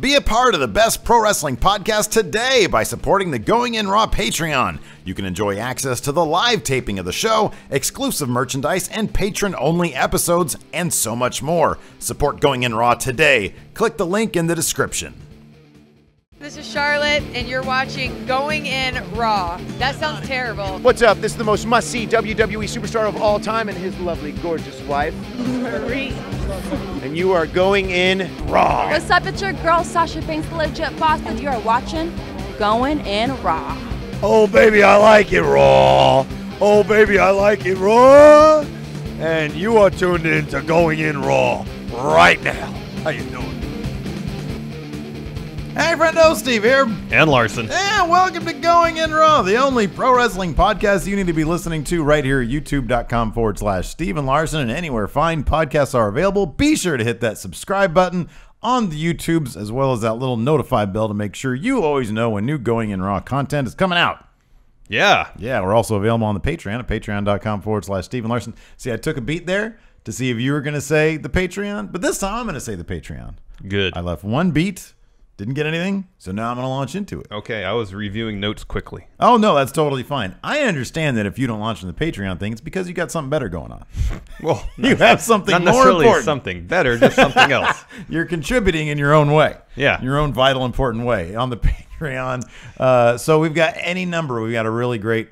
Be a part of the best pro wrestling podcast today by supporting the Going In Raw Patreon. You can enjoy access to the live taping of the show, exclusive merchandise, and patron-only episodes, and so much more. Support Going In Raw today. Click the link in the description. This is Charlotte, and you're watching Going In Raw. That sounds terrible. What's up? This is the most must-see WWE superstar of all time and his lovely, gorgeous wife, Marie. and you are going in Raw. What's up? It's your girl, Sasha Banks, the legit boss, and you are watching Going In Raw. Oh, baby, I like it raw. Oh, baby, I like it raw. And you are tuned in to Going In Raw right now. How you doing? Hey, friendo, Steve here. And Larson. And welcome to Going In Raw, the only pro wrestling podcast you need to be listening to right here at youtube.com/Steven Larson, and anywhere fine podcasts are available. Be sure to hit that subscribe button on the YouTubes, as well as that little notify bell to make sure you always know when new Going In Raw content is coming out. Yeah. Yeah, we're also available on the Patreon at patreon.com/Steven Larson. See, I took a beat there to see if you were going to say the Patreon, but this time I'm going to say the Patreon. Good. I left one beat. Didn't get anything, so now I'm going to launch into it. Okay, I was reviewing notes quickly. Oh, no, that's totally fine. I understand that if you don't launch in the Patreon thing, it's because you got something better going on. Well, You have something not more necessarily important. something better, just something else. You're contributing in your own way. Yeah. Your own vital, important way on the Patreon. So we've got any number. We've got a really great,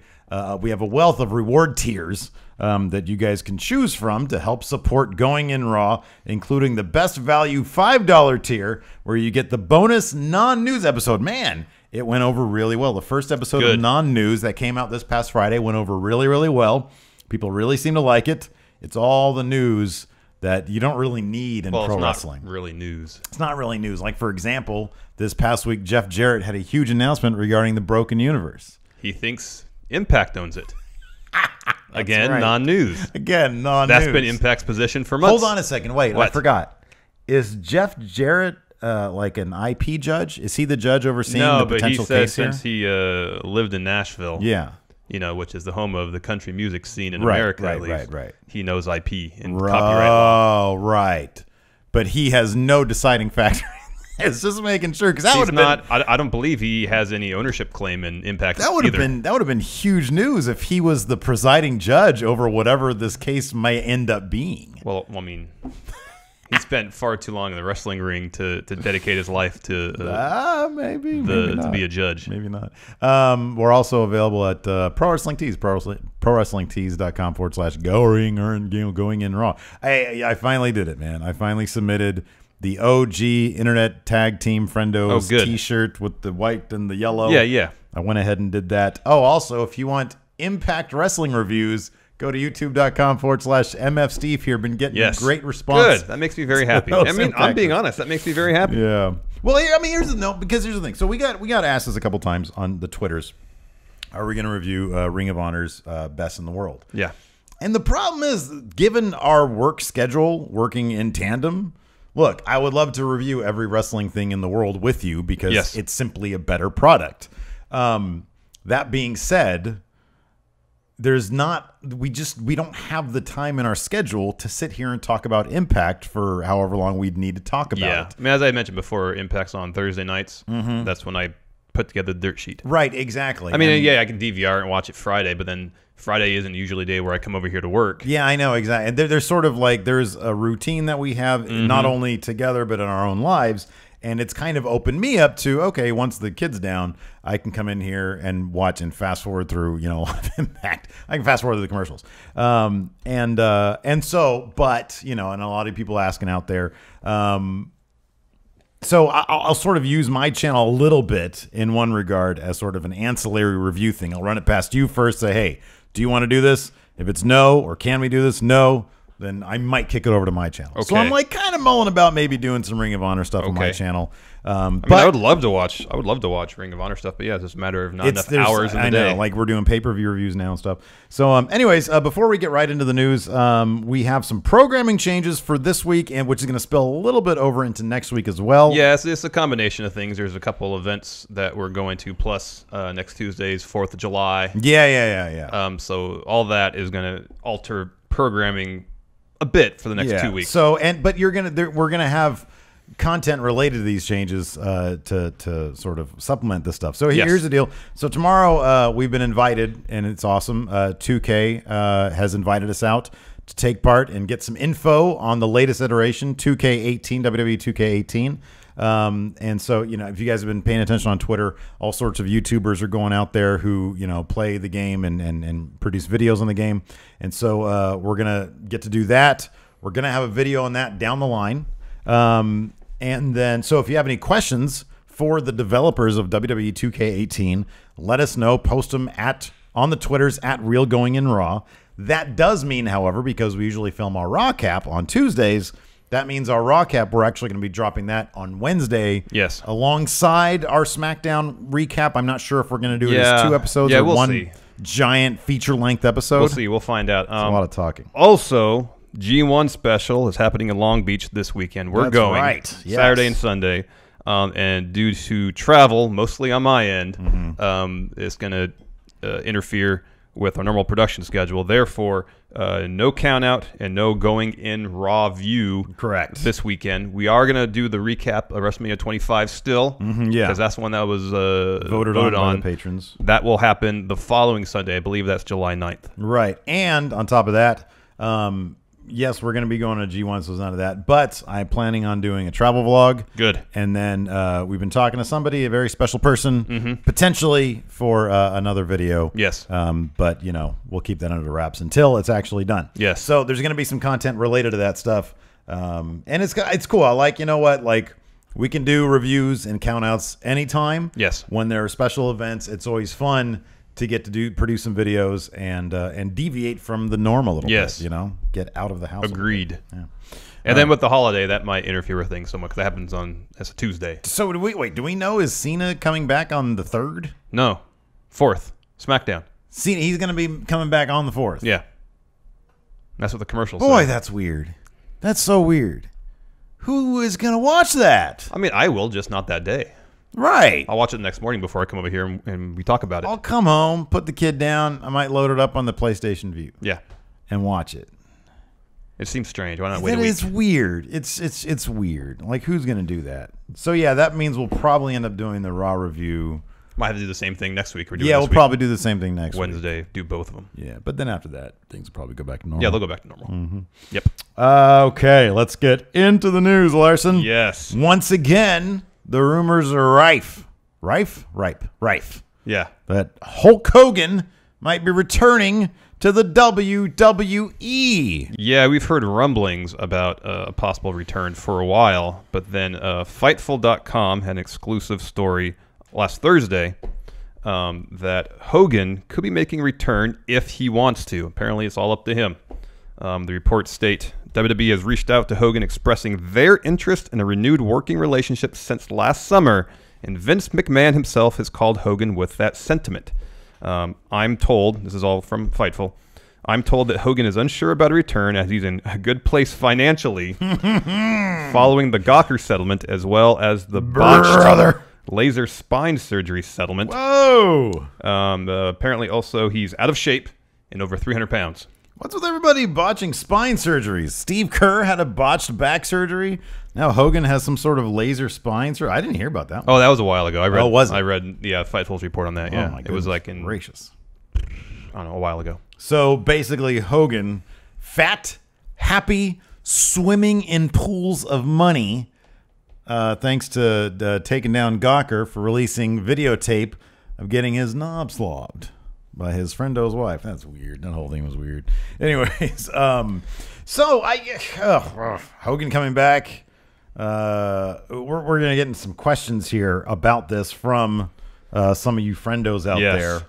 we have a wealth of reward tiers that you guys can choose from to help support Going In Raw, including the best value $5 tier, where you get the bonus non-news episode. Man, it went over really well. The first episode of non-news that came out this past Friday went over really, really well. People really seem to like it. It's all the news that you don't really need in pro wrestling. It's not really news. It's not really news. Like, for example, this past week, Jeff Jarrett had a huge announcement regarding the Broken Universe. He thinks Impact owns it. Again, right. Non-news. Again, non-news. That's been Impact's position for months. Hold on a second. Wait, What? I forgot. Is Jeff Jarrett like an IP judge? Is he the judge overseeing the potential but he case said here? since he lived in Nashville, Yeah. you know, which is the home of the country music scene in America, at least, right. he knows IP and copyright law. Oh, right. But he has no deciding factor. It's just making sure, because that would have been. I don't believe he has any ownership claim in Impact. That would have been huge news if he was the presiding judge over whatever this case may end up being. Well, I mean, he spent far too long in the wrestling ring to dedicate his life to maybe not. to be a judge. Maybe not. We're also available at Pro Wrestling Tees, ProWrestlingTees.com/Going In Raw. I finally did it, man. I finally submitted the OG Internet Tag Team Friendos T-shirt with the white and the yellow. Yeah. I went ahead and did that. Oh, also, if you want Impact Wrestling reviews, go to youtube.com/MFSteve here. Been getting great response. Good. That makes me very happy. I mean, I'm being honest. That makes me very happy. Yeah. Well, I mean, here's the thing. So we got asked this a couple times on the Twitters. Are we going to review Ring of Honor's Best in the World? Yeah. And the problem is, given our work schedule working in tandem, look, I would love to review every wrestling thing in the world with you because it's simply a better product. That being said, we don't have the time in our schedule to sit here and talk about Impact for however long we'd need to talk about it. I mean, as I mentioned before, Impact's on Thursday nights. That's when I put together the dirt sheet. Right, exactly. I mean, I can DVR and watch it Friday, but then Friday isn't usually a day where I come over here to work. Yeah, I know, exactly. And there's sort of like, there's a routine that we have, not only together, but in our own lives. And it's kind of opened me up to, okay, once the kid's down, I can come in here and watch and fast forward through, a lot of Impact. I can fast forward to the commercials. And so, but, and a lot of people asking out there, so I'll sort of use my channel a little bit in one regard as sort of an ancillary review thing. I'll run it past you first, say, hey, do you want to do this? If it's no, or can we do this? No. Then I might kick it over to my channel. Okay. So I'm like kind of mulling about maybe doing some Ring of Honor stuff on my channel. I mean, I would love to watch Ring of Honor stuff, but yeah, it's just a matter of not enough hours in the day. I know, like we're doing pay-per-view reviews now and stuff. So, anyways, before we get right into the news, we have some programming changes for this week, and which is going to spill a little bit over into next week as well. Yeah, it's a combination of things. There's a couple events that we're going to, plus next Tuesday's 4th of July. Yeah. So all that is going to alter programming a bit for the next 2 weeks. So, but we're gonna have content related to these changes to sort of supplement this stuff. So Yes. here's the deal. So tomorrow we've been invited, and it's awesome. 2K has invited us out to take part and get some info on the latest iteration, 2K18, WWE 2K18. And so, you know, if you guys have been paying attention on Twitter, all sorts of YouTubers are going out there who, you know, play the game and produce videos on the game. And so we're going to get to do that. We're going to have a video on that down the line. And then, so if you have any questions for the developers of WWE 2K18, let us know. Post them on the Twitters at Real Going In Raw. That does mean, however, because we usually film our Raw cap on Tuesdays, that means our Raw cap, we're actually going to be dropping that on Wednesday. Yes. Alongside our SmackDown recap. I'm not sure if we're going to do it as 2 episodes or we'll one see. giant feature-length episode. We'll see. We'll find out. It's a lot of talking. Also, G1 special is happening in Long Beach this weekend. We're That's going right. Yes. Saturday and Sunday. And due to travel, mostly on my end, it's going to interfere with our normal production schedule. Therefore, no count out and no going in Raw view. Correct. This weekend. We are going to do the recap of WrestleMania 25 still. Yeah. Because that's the one that was voted on by the patrons. That will happen the following Sunday. I believe that's July 9th. Right. And on top of that, yes, we're going to be going to G1, so it's none of that. But I'm planning on doing a travel vlog. Good. And then we've been talking to somebody, a very special person, potentially for another video. Yes. But, you know, we'll keep that under wraps until it's actually done. Yes. So there's going to be some content related to that stuff. And it's cool. I like, you know what, like, we can do reviews and countouts anytime. Yes. When there are special events, it's always fun to get to produce some videos and deviate from the norm a little bit, you know, get out of the house. Agreed. Yeah. And then with the holiday, that might interfere with things somewhat because that happens as a Tuesday. So do we know, is Cena coming back on the 3rd? No, 4th, SmackDown. Cena, he's going to be coming back on the 4th. Yeah, that's what the commercial Boy, said. that's weird. That's so weird. Who is going to watch that? I mean, I will, just not that day. Right. I'll watch it the next morning before I come over here and we talk about it. I'll come home, put the kid down. I might load it up on the PlayStation View. Yeah. And watch it. It seems strange. Why not wait a That week? is weird. It's weird. Like, who's going to do that? So, yeah, that means we'll probably end up doing the Raw review. Might have to do the same thing next week. Yeah, we'll probably do the same thing next Wednesday. Do both of them. week. Yeah, but then after that, things will probably go back to normal. Yeah, they'll go back to normal. Yep. Okay, let's get into the news, Larson. Yes. Once again, the rumors are rife. Rife? Yeah. That Hulk Hogan might be returning to the WWE. Yeah, we've heard rumblings about a possible return for a while, but then Fightful.com had an exclusive story last Thursday that Hogan could be making a return if he wants to. Apparently, it's all up to him. The reports state WWE has reached out to Hogan expressing their interest in a renewed working relationship since last summer, and Vince McMahon himself has called Hogan with that sentiment. I'm told, this is all from Fightful, I'm told that Hogan is unsure about a return as he's in a good place financially following the Gawker settlement as well as the botched laser spine surgery settlement. Whoa! Apparently also he's out of shape and over 300 pounds. What's with everybody botching spine surgeries? Steve Kerr had a botched back surgery. Now Hogan has some sort of laser spine surgery. I didn't hear about that one. Oh, that was a while ago. Was it? I read Fightful's report on that. Yeah, my it was like in gracious. I don't know, a while ago. So basically, Hogan, fat, happy, swimming in pools of money, thanks to taking down Gawker for releasing videotape of getting his knob slobbed by his friendo's wife. That's weird. That whole thing was weird. Anyways, so Hogan coming back. We're gonna get into some questions here about this from some of you friendos out there.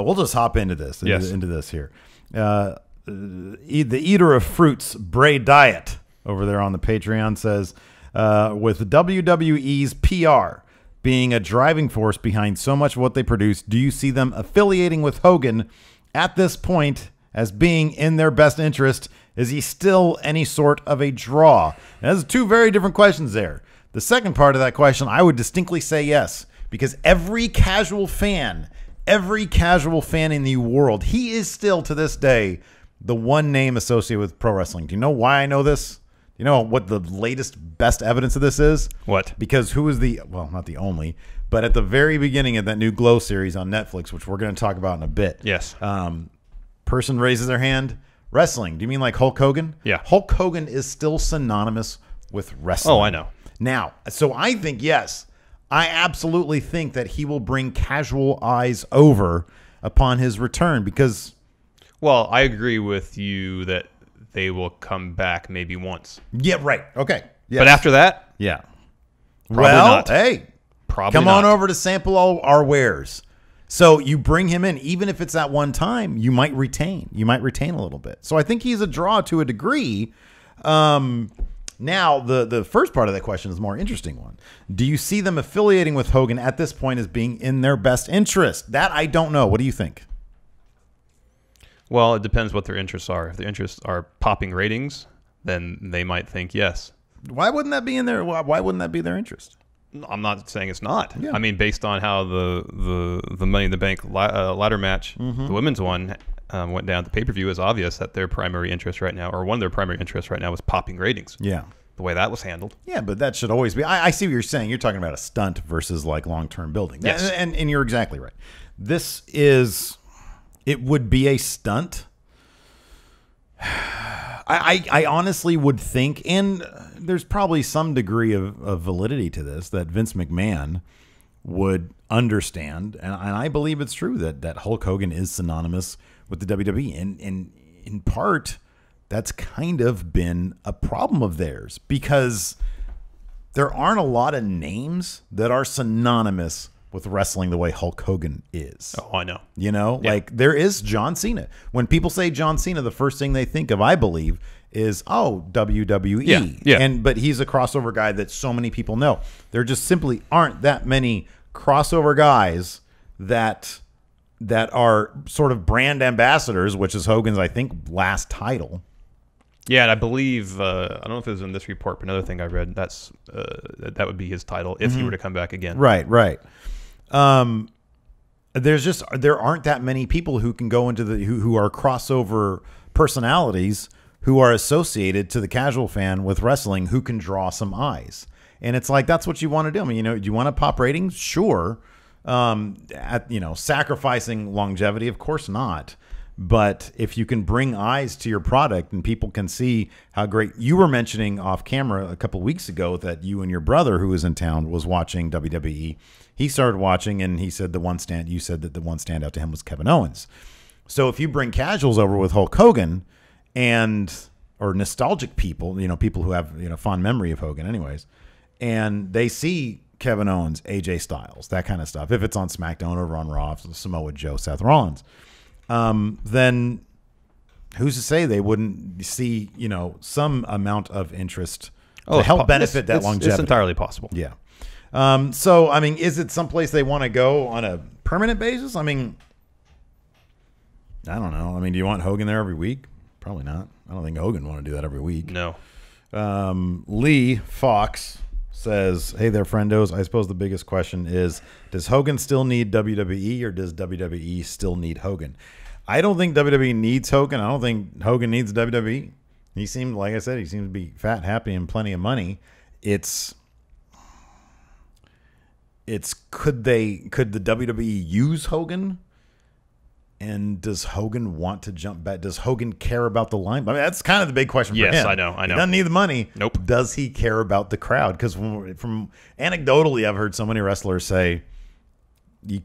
We'll just hop into this. Into this here. The eater of fruits, Bray Diet, over there on the Patreon says, with WWE's PR being a driving force behind so much of what they produce, do you see them affiliating with Hogan at this point as being in their best interest? Is he still any sort of a draw? And there's 2 very different questions there. The second part of that question, I would distinctly say yes, because every casual fan in the world, he is still to this day the one name associated with pro wrestling. Do you know why I know this? You know what the latest best evidence of this is? What? Because who is the, well, not the only, but at the very beginning of that new Glow series on Netflix, which we're going to talk about in a bit. Yes. Person raises their hand. Wrestling. Do you mean like Hulk Hogan? Yeah. Hulk Hogan is still synonymous with wrestling. Oh, I know. Now, so I think, yes, I absolutely think that he will bring casual eyes over upon his return because... Well, I agree with you that they will come back maybe once. Yeah, right. Okay. Yes. But after that? Yeah. Probably well, not. Hey, Probably come not. on over to sample all our wares. So you bring him in, even if it's at one time, you might retain. You might retain a little bit. So I think he's a draw to a degree. Now, the first part of that question is a more interesting one. Do you see them affiliating with Hogan at this point as being in their best interest? That I don't know. What do you think? Well, it depends what their interests are. If their interests are popping ratings, then they might think yes. Why wouldn't that be in their? Why wouldn't that be their interest? I'm not saying it's not. Yeah. I mean, based on how the Money in the Bank ladder match, the women's one, went down at the pay-per-view, is obvious that their primary interest right now, or one of their primary interests right now, was popping ratings. Yeah. The way that was handled. Yeah, but that should always be. I see what you're saying. You're talking about a stunt versus like long-term building. Yes. And you're exactly right. This is, it would be a stunt. I honestly would think, and there's probably some degree of validity to this, that Vince McMahon would understand, and I believe it's true that Hulk Hogan is synonymous with the WWE, and in part, that's kind of been a problem of theirs, because there aren't a lot of names that are synonymous with wrestling the way Hulk Hogan is. Oh, I know. You know, like there is John Cena. When people say John Cena, the first thing they think of, I believe, is, oh, WWE. Yeah. But he's a crossover guy that so many people know. There just simply aren't that many crossover guys that are sort of brand ambassadors, which is Hogan's, I think, last title. Yeah, and I believe, I don't know if it was in this report, but another thing I read, that would be his title if he were to come back again. Right. There aren't that many people who can go into who are crossover personalities who are associated to the casual fan with wrestling who can draw some eyes. And it's like, that's what you want to do. I mean, do you want to pop ratings? Sure. Sacrificing longevity, of course not. But if you can bring eyes to your product and people can see how great, you were mentioning off camera a couple of weeks ago that you and your brother who was in town was watching WWE. He started watching and you said that the one standout to him was Kevin Owens. So if you bring casuals over with Hulk Hogan or nostalgic people, people who have, fond memory of Hogan anyways, and they see Kevin Owens, AJ Styles, that kind of stuff. If it's on SmackDown or on Raw, Samoa Joe, Seth Rollins, then who's to say they wouldn't see, some amount of interest to help benefit that longevity? It's entirely possible. Yeah. So, I mean, is it someplace they want to go on a permanent basis? I mean, I don't know. I mean, do you want Hogan there every week? Probably not. I don't think Hogan would want to do that every week. No. Lee Fox says, hey there, friendos. I suppose the biggest question is, does Hogan still need WWE or does WWE still need Hogan? I don't think WWE needs Hogan. I don't think Hogan needs WWE. He seemed, like I said, he seems to be fat, happy, and plenty of money. Could the WWE use Hogan? And does Hogan want to jump back? Does Hogan care about the line? I mean, that's kind of the big question for him. Yes, I know. He doesn't need the money. Nope. Does he care about the crowd? Because from anecdotally, I've heard so many wrestlers say,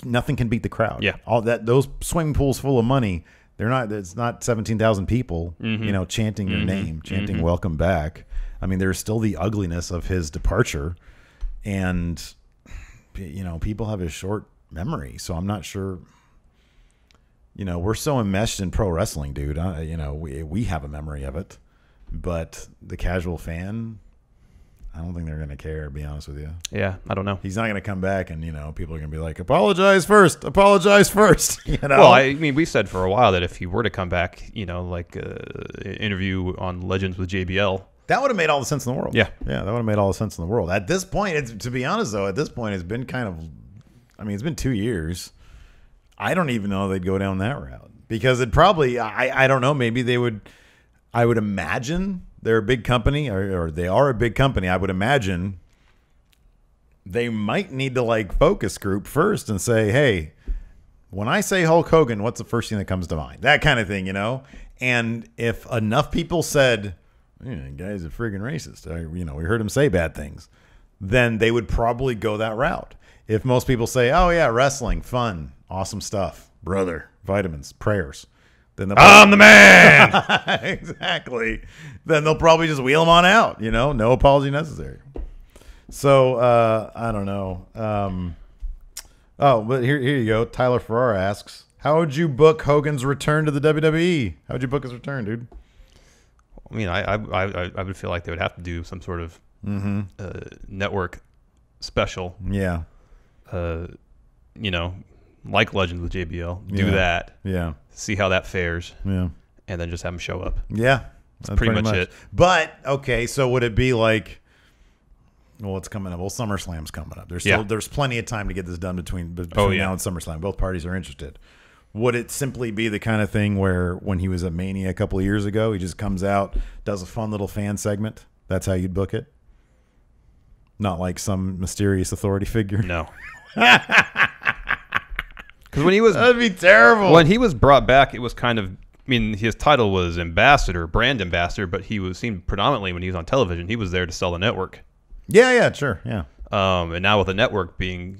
nothing can beat the crowd. Yeah. Those swimming pools full of money, it's not 17,000 people, chanting your name, chanting welcome back. I mean, there's still the ugliness of his departure, and people have a short memory, so I'm not sure. We're so enmeshed in pro wrestling, dude. We have a memory of it, but the casual fan, I don't think they're going to care, to be honest with you. Yeah, I don't know. He's not going to come back and, people are going to be like, apologize first. Well, I mean, we said for a while that if he were to come back, like interview on Legends with JBL. That would have made all the sense in the world. Yeah. Yeah, that would have made all the sense in the world. At this point, to be honest, though, it's been it's been 2 years. I don't even know they'd go down that route because it probably, I don't know, maybe they would, I would imagine they're a big company, or they are a big company, I would imagine they might need to like focus group first and say, hey, when I say Hulk Hogan, what's the first thing that comes to mind? That kind of thing, you know? And if enough people said, yeah, guy's a friggin' racist, we heard him say bad things, then they would probably go that route. If most people say, oh, yeah, wrestling, fun, awesome stuff, brother, vitamins, prayers, then I'm the man. Exactly. Then they'll probably just wheel him on out, no apology necessary. So, I don't know. But here you go. Tyler Ferrara asks, how would you book Hogan's return to the WWE? How would you book his return, dude? I mean, I would feel like they would have to do some sort of network special. Yeah. Like Legends with JBL. Do that. Yeah. See how that fares. Yeah. And then just have him show up. Yeah. That's pretty much it. But, okay, so would it be like, well, it's coming up. Well, SummerSlam's coming up. There's plenty of time to get this done between now and SummerSlam. Both parties are interested. Would it simply be the kind of thing where when he was at Mania a couple of years ago, he just comes out, does a fun little fan segment? That's how you'd book it? Not like some mysterious authority figure? No. Because when he was... That'd be terrible. When he was brought back, it was kind of... I mean, his title was ambassador, brand ambassador, but he was seen predominantly when he was on television. He was there to sell the network. Yeah, sure, yeah. And now with the network being,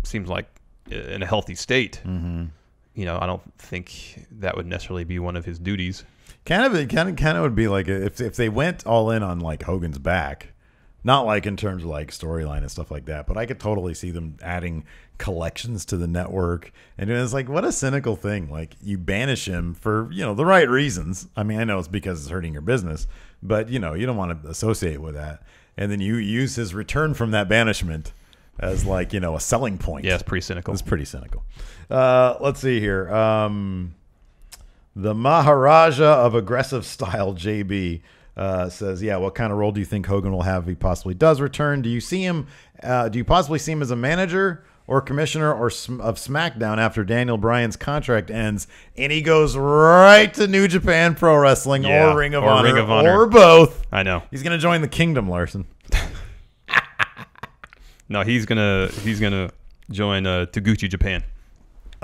seems like in a healthy state, I don't think that would necessarily be one of his duties. Kind of would be like if they went all in on like Hogan's back, not like in terms of like storyline and stuff like that, but I could totally see them adding collections to the network. And it's like, what a cynical thing. Like, you banish him for, the right reasons. I mean, I know it's because it's hurting your business, but you don't want to associate with that. And then you use his return from that banishment as like, a selling point. Yeah, it's pretty cynical. It's pretty cynical. Let's see here. The Maharaja of Aggressive Style, JB, says, yeah, what kind of role do you think Hogan will have if he possibly does return? Do you see him? Do you possibly see him as a manager or commissioner of SmackDown after Daniel Bryan's contract ends and he goes right to New Japan Pro Wrestling or Ring of Honor or both? I know. He's going to join the Kingdom, Larson. No, he's gonna join Taguchi Japan.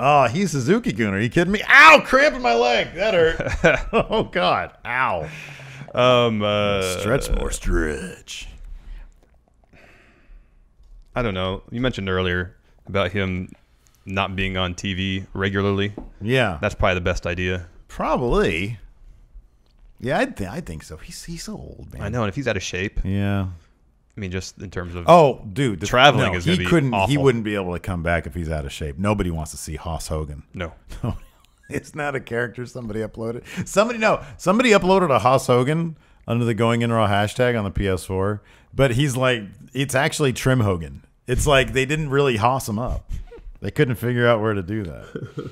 Oh, he's Suzuki-gun. Are you kidding me? Ow, cramp in my leg. That hurt. Oh, God. Ow. Stretch more, stretch. I don't know. You mentioned earlier about him not being on TV regularly. Yeah. That's probably the best idea. Probably. Yeah, I think so. He's so old, man. I know, and if he's out of shape. Yeah. I mean, just in terms of dude, traveling is going to be awful. He wouldn't be able to come back if he's out of shape. Nobody wants to see Hoss Hogan. No. It's not a character somebody uploaded. Somebody uploaded a Hoss Hogan under the Going In Raw hashtag on the PS4, but he's like, it's actually Trim Hogan. It's like they didn't really Hoss him up. They couldn't figure out where to do that.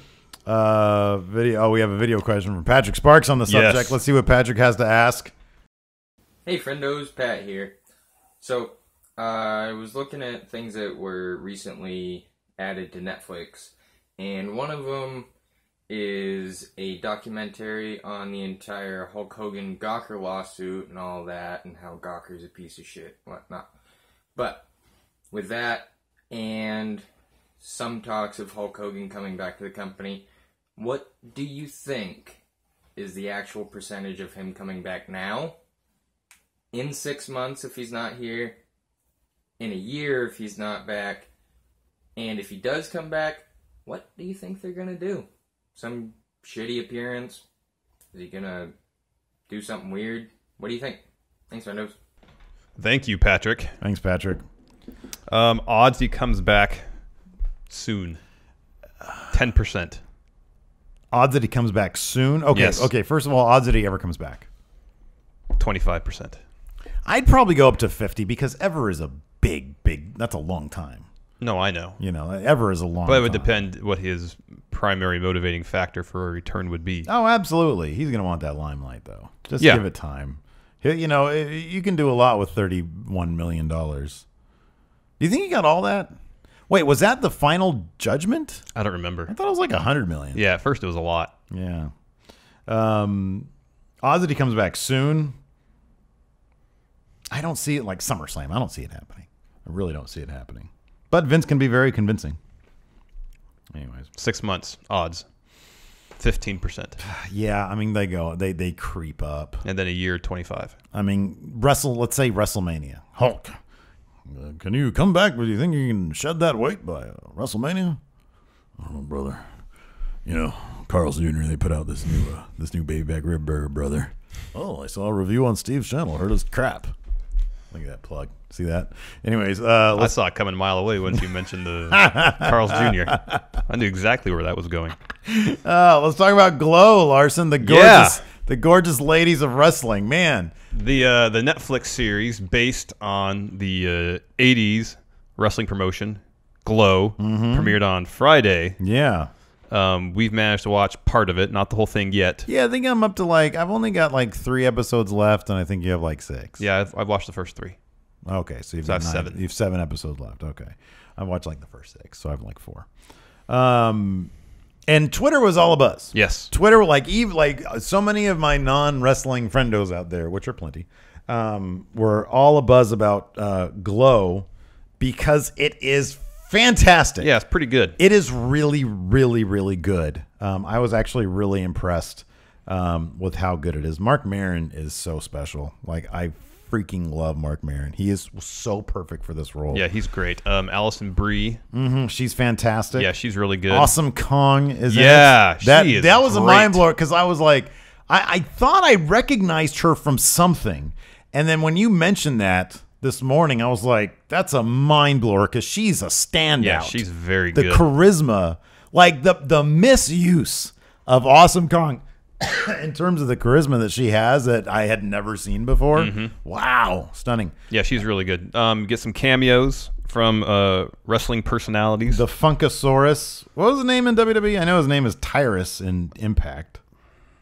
We have a video question from Patrick Sparks on the subject. Yes. Let's see what Patrick has to ask. Hey, friendos, Pat here. So, I was looking at things that were recently added to Netflix, and one of them is a documentary on the entire Hulk Hogan Gawker lawsuit and all that, and how Gawker's a piece of shit, whatnot. But, with that, and some talks of Hulk Hogan coming back to the company, what do you think is the actual percentage of him coming back now? In 6 months if he's not here, in a year if he's not back, and if he does come back, what do you think they're going to do? Some shitty appearance? Is he going to do something weird? What do you think? Thanks, friendos. Thank you, Patrick. Thanks, Patrick. Odds he comes back soon. 10%. Odds that he comes back soon? Okay, Yes. Okay. First of all, odds that he ever comes back. 25%. I'd probably go up to 50 because ever is a big. That's a long time. No, I know. Ever is a long time. But it would depend what his primary motivating factor for a return would be. Oh, absolutely. He's going to want that limelight, though. Just Yeah. give it time. You can do a lot with $31 million. Do you think he got all that? Wait, was that the final judgment? I don't remember. I thought it was like $100 million. Yeah, at first it was a lot. Yeah. Odds that he comes back soon. I don't see it like SummerSlam. I don't see it happening. I really don't see it happening. But Vince can be very convincing. Anyways, 6 months odds, 15%, yeah. I mean, they creep up, and then a year 25. I mean, let's say WrestleMania. Hulk, can you come back? Do you think you can shed that weight by WrestleMania? I don't know, brother. You know, Carl's Jr. They put out this new baby back rib burger, brother. Oh, I saw a review on Steve's channel. Heard it's crap. Look at that plug. See that? Anyways, I saw it coming a mile away once you mentioned the Carl's Jr. I knew exactly where that was going. Let's talk about Glow, Larson. The gorgeous ladies of wrestling. Man, the Netflix series based on the 80s wrestling promotion Glow premiered on Friday. Yeah. We've managed to watch part of it, not the whole thing yet. Yeah, I think I'm up to I've only got 3 episodes left, and I think you have 6. Yeah, I've watched the first 3. Okay, so you've So got that's 9. 7. You have 7 episodes left. Okay, I watched the first 6, so I have 4. And Twitter was all abuzz. Yes, Twitter, so many of my non-wrestling friendos out there, which are plenty, were all abuzz about Glow because it is fantastic. yeah, it's pretty good. It is really, really, really good. I was actually really impressed with how good it is. Mark Maron is so special. I freaking love Mark Maron. He is so perfect for this role. Yeah, he's great. Allison Brie. She's fantastic. Yeah, she's really good. Awesome Kong is Yeah, in it. she is that was a great. mind blower because I was I thought I recognized her from something. And then when you mentioned that this morning, I was like, that's a mind blower because she's a standout. Yeah, she's very the good. Charisma, the misuse of Awesome Kong in terms of the charisma that she has that I had never seen before. Wow, stunning. Yeah, she's really good. Get some cameos from wrestling personalities. The Funkasaurus. What was his name in WWE? I know his name is Tyrus in Impact.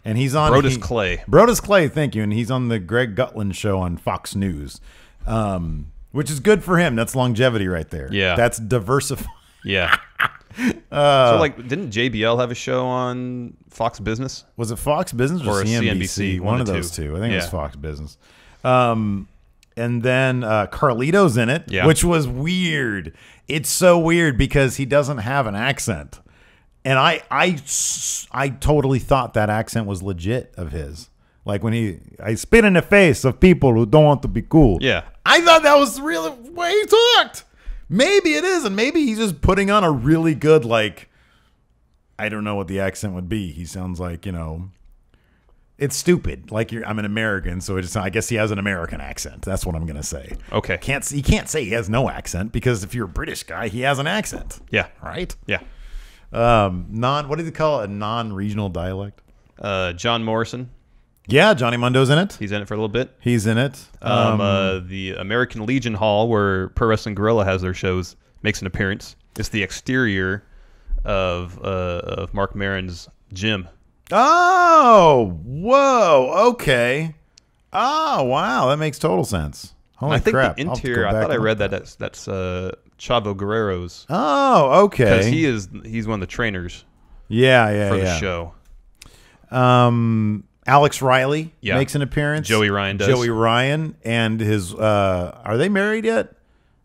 And he's on Brodus Clay. Brodus Clay, thank you. And he's on the Greg Gutland show on Fox News, which is good for him. That's longevity right there. Yeah. That's diversifying. Yeah. So didn't JBL have a show on Fox Business? Was it Fox Business or CNBC? CNBC? One of those two. I think it was Yeah. Fox Business. And then Carlito's in it, which was weird. It's so weird because he doesn't have an accent. And I totally thought that accent was legit of his. When I spit in the face of people who don't want to be cool. Yeah. I thought that was really the way he talked. Maybe it is, and maybe he's just putting on a really good, I don't know what the accent would be. He sounds it's stupid. I'm an American, so I guess he has an American accent. That's what I'm gonna say. Okay. You can't say he has no accent because if you're a British guy, he has an accent. Yeah. Right? Yeah. What do they call it? A non-regional dialect? John Morrison. Yeah, Johnny Mundo's in it. He's in it for a little bit. He's in it. The American Legion Hall, where Pro Wrestling Guerrilla has their shows, makes an appearance. It's the exterior of Mark Maron's gym. Oh, whoa, okay. Oh, wow, that makes total sense. Holy I think crap. the I'll have to interior. go I back thought I and read look that's Chavo Guerrero's, Oh, okay. because he's one of the trainers yeah, for the show. Alex Riley Yeah. makes an appearance. Joey Ryan does. Joey Ryan and his are they married yet?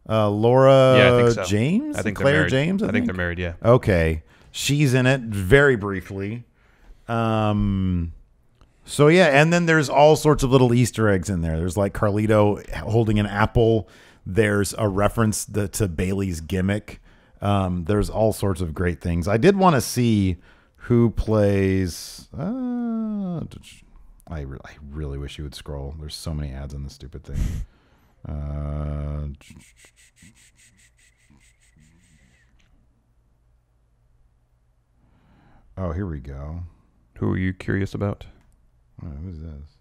Laura Yeah, I think so. James? I think they're Claire married. James? I think they're married. Yeah. Okay. She's in it very briefly. So yeah, and then there's all sorts of little Easter eggs in there. There's Carlito holding an apple. There's a reference to Bailey's gimmick. There's all sorts of great things. I did want to see who plays. I really wish you would scroll. There's so many ads on this stupid thing. Oh, here we go. Who are you curious about? Oh, who's this?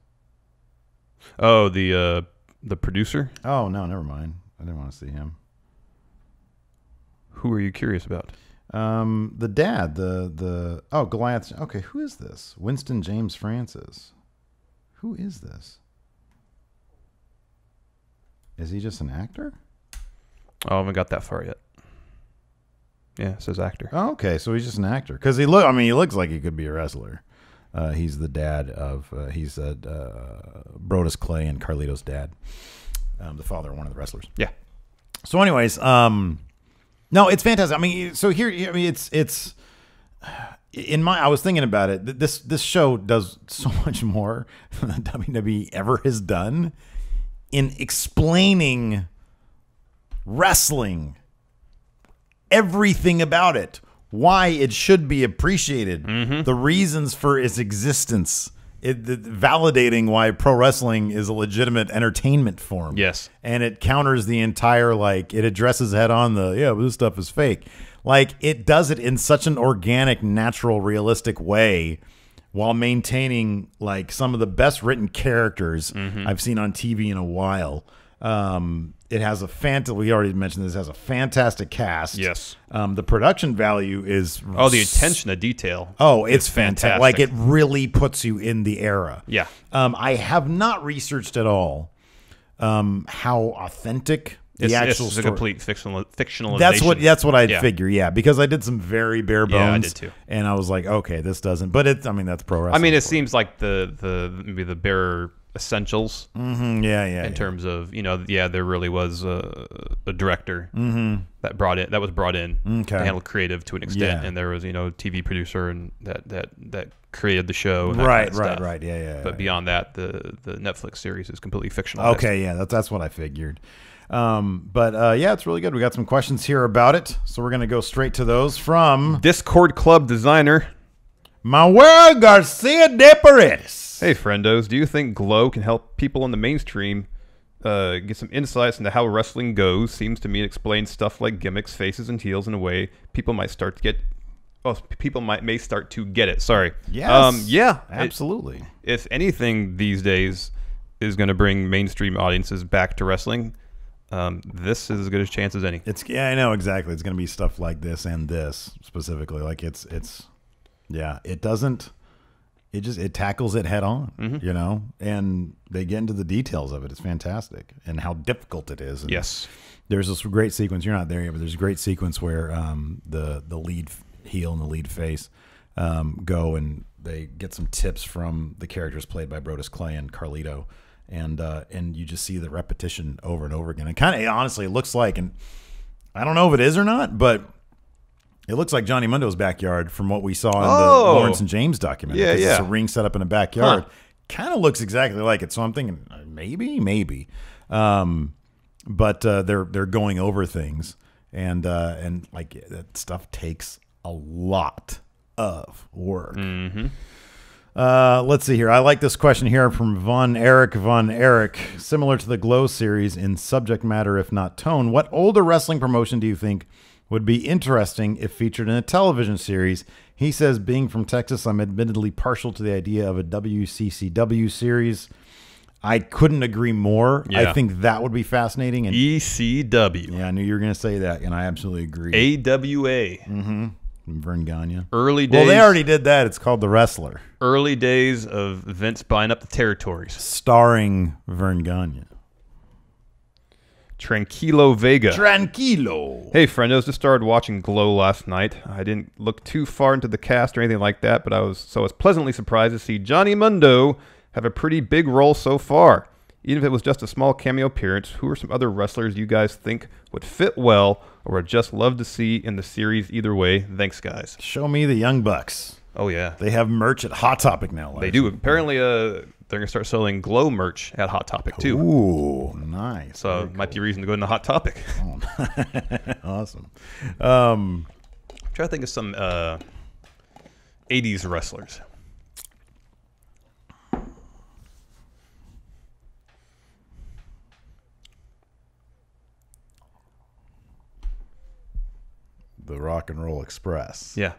Oh, the producer. Oh no, never mind. I didn't want to see him. Who are you curious about? The dad, Goliath. Okay, who is this? Winston James Francis. Who is this? Is he just an actor? Oh, I haven't got that far yet. Yeah, it says actor. Oh, okay, so he's just an actor. Because he looks like he could be a wrestler. He's the dad of he's Brodus Clay and Carlito's dad. the father of one of the wrestlers. Yeah. So, anyways, no, it's fantastic. I mean, so here, I mean, it's in my. I was thinking about it. This show does so much more than WWE ever has done in explaining wrestling, everything about it, why it should be appreciated, the reasons for its existence. Validating why pro wrestling is a legitimate entertainment form. Yes. And it counters the entire, like, it addresses head on but this stuff is fake. Like, it does it in such an organic, natural, realistic way while maintaining, like, some of the best written characters I've seen on TV in a while. It has a we already mentioned this, has a fantastic cast. Yes. The production value is... Oh, the attention to detail. Oh, it's fantastic. Like, it really puts you in the era. Yeah. I have not researched at all how authentic the actual it's story... a complete fictionalization. That's what I'd figure, yeah, because I did some very bare bones. Yeah, I did too. And I was like, okay, this doesn't... But it's, I mean, that's pro wrestling. I mean, it seems like maybe the bare essentials. In terms of, you know, there really was a director that was brought in to handle creative to an extent, and there was, you know, TV producer and that created the show. And right. But beyond that, the Netflix series is completely fictionalized. Okay, yeah, that's what I figured. But it's really good. We got some questions here about it, so we're gonna go straight to those from Discord Club designer Manuel Garcia de Paredes. Hey, friendos, do you think Glow can help people in the mainstream get some insights into how wrestling goes? Seems to me it explains stuff like gimmicks, faces, and heels in a way people might start to get. Oh, may start to get it. Sorry. Yes. Yeah. Absolutely. If anything these days is going to bring mainstream audiences back to wrestling, this is as good a chance as any. I know exactly. It's going to be stuff like this and this specifically. Like it doesn't. It tackles it head on, you know, and they get into the details of it. It's fantastic, and how difficult it is. And yes, there's this great sequence. You're not there yet, but there's a great sequence where the lead heel and the lead face go and they get some tips from the characters played by Brodus Clay and Carlito, and you just see the repetition over and over again. And kind of honestly, it looks like, and I don't know if it is or not, but it looks like Johnny Mundo's backyard from what we saw in the Lawrence and James documentary. Yeah. It's a ring set up in a backyard. Kind of looks exactly like it. So I'm thinking maybe. But they're going over things, and like that stuff takes a lot of work. Let's see here. I like this question here from Von Eric. Similar to the Glow series in subject matter, if not tone, what older wrestling promotion do you think would be interesting if featured in a television series? He says, being from Texas, I'm admittedly partial to the idea of a WCCW series. I couldn't agree more. Yeah. I think that would be fascinating. And ECW. yeah, I knew you were going to say that, and I absolutely agree. AWA. Vern Gagne. Early days. Well, they already did that. It's called The Wrestler. Early days of Vince buying up the territories. Starring Vern Gagne. Tranquilo Vega. Tranquilo. Hey, friendos, just started watching Glow last night. I didn't look too far into the cast or anything like that, but I was pleasantly surprised to see Johnny Mundo have a pretty big role so far. Even if it was just a small cameo appearance, who are some other wrestlers you guys think would fit well or would just love to see in the series either way? Thanks, guys. Show me the Young Bucks. Oh, yeah. They have merch at Hot Topic now. They do. Apparently, they're going to start selling Glow merch at Hot Topic, too. Ooh, nice. So might be a reason to go into Hot Topic. Oh, awesome. I'm trying to think of some 80s wrestlers. The Rock and Roll Express. Yeah.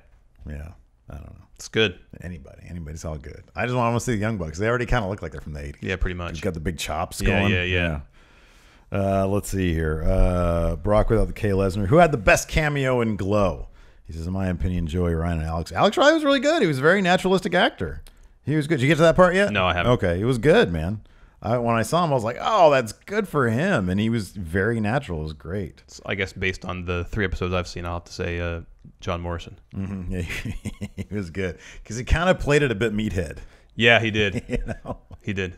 Yeah. I don't know. It's good. Anybody's all good. I just want to see the Young Bucks. They already kind of look like they're from the 80s. Yeah, pretty much. He's got the big chops Yeah, going. yeah. Let's see here. Brock without the K. Lesnar. Who had the best cameo in Glow? He says, in my opinion, Joey Ryan and Alex. Alex Ryan was really good. He was a very naturalistic actor. He was good. Did you get to that part yet? No, I haven't. Okay. He was good, man. When I saw him, I was like, oh, that's good for him. And he was very natural. It was great. It's, I guess based on the 3 episodes I've seen, I'll have to say John Morrison. Yeah, he was good. Because he kind of played it a bit meathead. Yeah, he did. You know? He did.